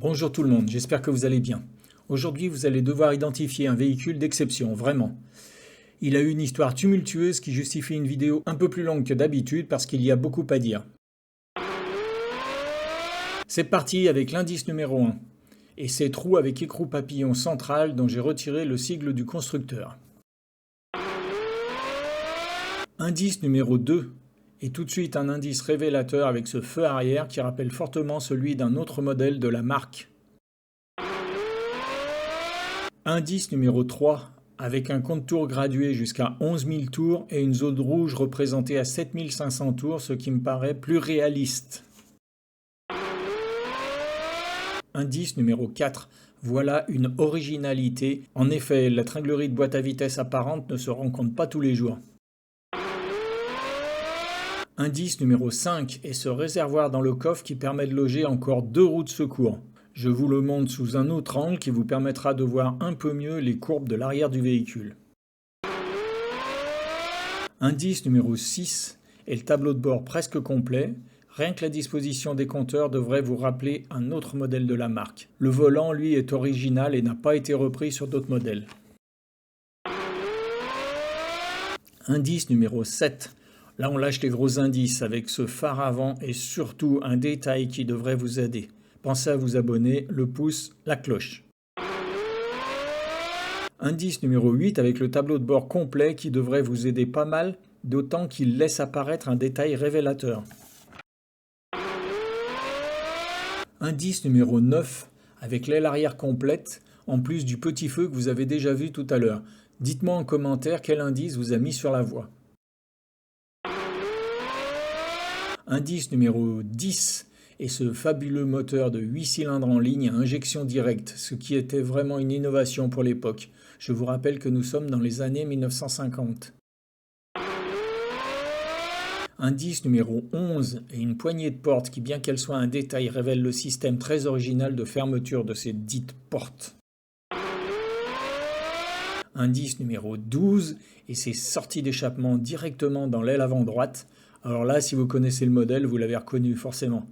Bonjour tout le monde, j'espère que vous allez bien. Aujourd'hui, vous allez devoir identifier un véhicule d'exception, vraiment. Il a eu une histoire tumultueuse qui justifie une vidéo un peu plus longue que d'habitude parce qu'il y a beaucoup à dire. C'est parti avec l'indice numéro 1 et ses trous avec écrou papillon central dont j'ai retiré le sigle du constructeur. Indice numéro 2 et tout de suite un indice révélateur avec ce feu arrière qui rappelle fortement celui d'un autre modèle de la marque. Indice numéro 3, avec un compte-tours gradué jusqu'à 11 000 tours et une zone rouge représentée à 7 500 tours, ce qui me paraît plus réaliste. Indice numéro 4, voilà une originalité. En effet, la tringlerie de boîte à vitesse apparente ne se rencontre pas tous les jours. Indice numéro 5 est ce réservoir dans le coffre qui permet de loger encore 2 roues de secours. Je vous le montre sous un autre angle qui vous permettra de voir un peu mieux les courbes de l'arrière du véhicule. Indice numéro 6 est le tableau de bord presque complet. Rien que la disposition des compteurs devrait vous rappeler un autre modèle de la marque. Le volant, lui, est original et n'a pas été repris sur d'autres modèles. Indice numéro 7. Là, on lâche les gros indices avec ce phare avant et surtout un détail qui devrait vous aider. Pensez à vous abonner, le pouce, la cloche. Indice numéro 8 avec le tableau de bord complet qui devrait vous aider pas mal, d'autant qu'il laisse apparaître un détail révélateur. Indice numéro 9 avec l'aile arrière complète, en plus du petit feu que vous avez déjà vu tout à l'heure. Dites-moi en commentaire quel indice vous a mis sur la voie. Indice numéro 10 et ce fabuleux moteur de 8 cylindres en ligne à injection directe, ce qui était vraiment une innovation pour l'époque. Je vous rappelle que nous sommes dans les années 1950. Indice numéro 11 et une poignée de porte qui, bien qu'elle soit un détail, révèle le système très original de fermeture de ces dites portes. Indice numéro 12 et ses sorties d'échappement directement dans l'aile avant droite. Alors là, si vous connaissez le modèle, vous l'avez reconnu forcément.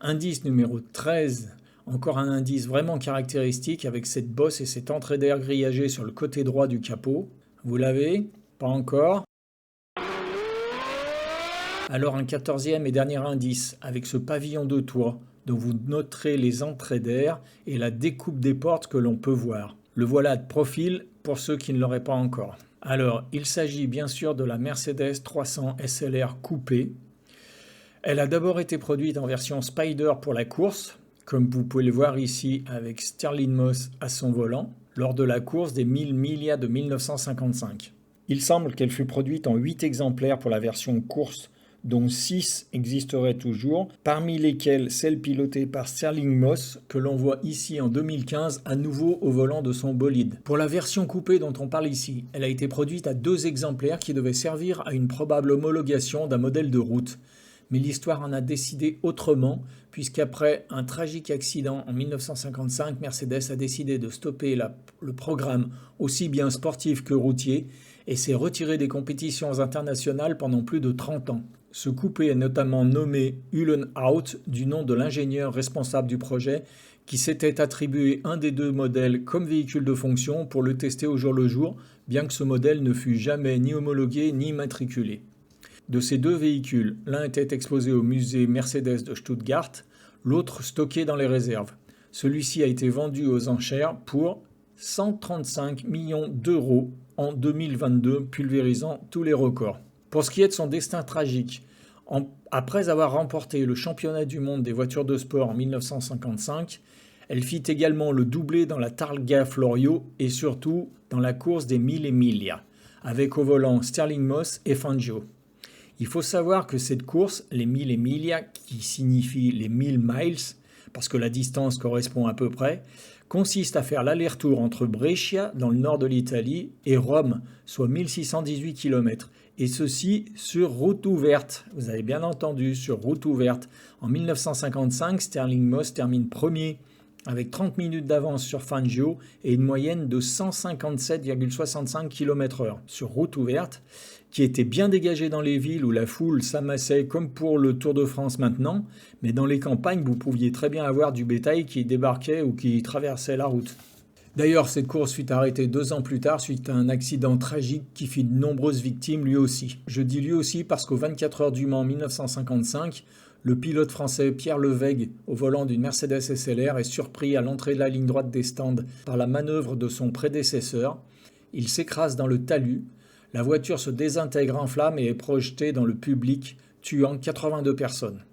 Indice numéro 13, encore un indice vraiment caractéristique avec cette bosse et cette entrée d'air grillagée sur le côté droit du capot. Vous l'avez? Pas encore? Alors un 14e et dernier indice avec ce pavillon de toit dont vous noterez les entrées d'air et la découpe des portes que l'on peut voir. Le voilà de profil pour ceux qui ne l'auraient pas encore. Alors, il s'agit bien sûr de la Mercedes 300 SLR coupée. Elle a d'abord été produite en version Spider pour la course, comme vous pouvez le voir ici avec Stirling Moss à son volant, lors de la course des 1000 Miglia de 1955. Il semble qu'elle fut produite en 8 exemplaires pour la version course, dont 6 existeraient toujours, parmi lesquels celle pilotée par Stirling Moss, que l'on voit ici en 2015 à nouveau au volant de son bolide. Pour la version coupée dont on parle ici, elle a été produite à 2 exemplaires qui devaient servir à une probable homologation d'un modèle de route. Mais l'histoire en a décidé autrement, puisqu'après un tragique accident en 1955, Mercedes a décidé de stopper le programme aussi bien sportif que routier et s'est retiré des compétitions internationales pendant plus de 30 ans. Ce coupé est notamment nommé Uhlenhaut du nom de l'ingénieur responsable du projet qui s'était attribué un des 2 modèles comme véhicule de fonction pour le tester au jour le jour, bien que ce modèle ne fût jamais ni homologué ni immatriculé. De ces 2 véhicules, l'un était exposé au musée Mercedes de Stuttgart, l'autre stocké dans les réserves. Celui-ci a été vendu aux enchères pour 135 millions d'euros en 2022, pulvérisant tous les records. Pour ce qui est de son destin tragique, après avoir remporté le championnat du monde des voitures de sport en 1955, elle fit également le doublé dans la Targa Florio et surtout dans la course des 1000 Miglia, avec au volant Stirling Moss et Fangio. Il faut savoir que cette course, les 1000 Miglia, qui signifie les 1000 miles, parce que la distance correspond à peu près, consiste à faire l'aller-retour entre Brescia, dans le nord de l'Italie, et Rome, soit 1618 km. Et ceci sur route ouverte. Vous avez bien entendu, sur route ouverte. En 1955, Stirling Moss termine premier avec 30 minutes d'avance sur Fangio et une moyenne de 157,65 km/h sur route ouverte, qui était bien dégagée dans les villes où la foule s'amassait comme pour le Tour de France maintenant, mais dans les campagnes, vous pouviez très bien avoir du bétail qui débarquait ou qui traversait la route. D'ailleurs, cette course fut arrêtée 2 ans plus tard suite à un accident tragique qui fit de nombreuses victimes lui aussi. Je dis lui aussi parce qu'aux 24 heures du Mans 1955, le pilote français Pierre Levègue, au volant d'une Mercedes SLR, est surpris à l'entrée de la ligne droite des stands par la manœuvre de son prédécesseur. Il s'écrase dans le talus, la voiture se désintègre en flammes et est projetée dans le public, tuant 82 personnes.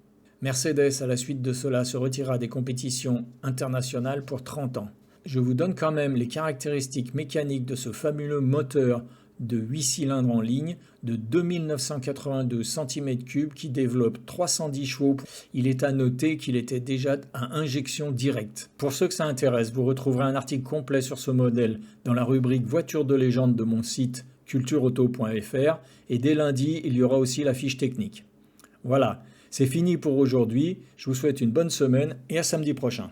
Mercedes, à la suite de cela, se retira des compétitions internationales pour 30 ans. Je vous donne quand même les caractéristiques mécaniques de ce fabuleux moteur de 8 cylindres en ligne de 2982 cm3 qui développe 310 chevaux. Il est à noter qu'il était déjà à injection directe. Pour ceux que ça intéresse, vous retrouverez un article complet sur ce modèle dans la rubrique Voitures de légende de mon site cultureauto.fr et dès lundi, il y aura aussi la fiche technique. Voilà, c'est fini pour aujourd'hui. Je vous souhaite une bonne semaine et à samedi prochain.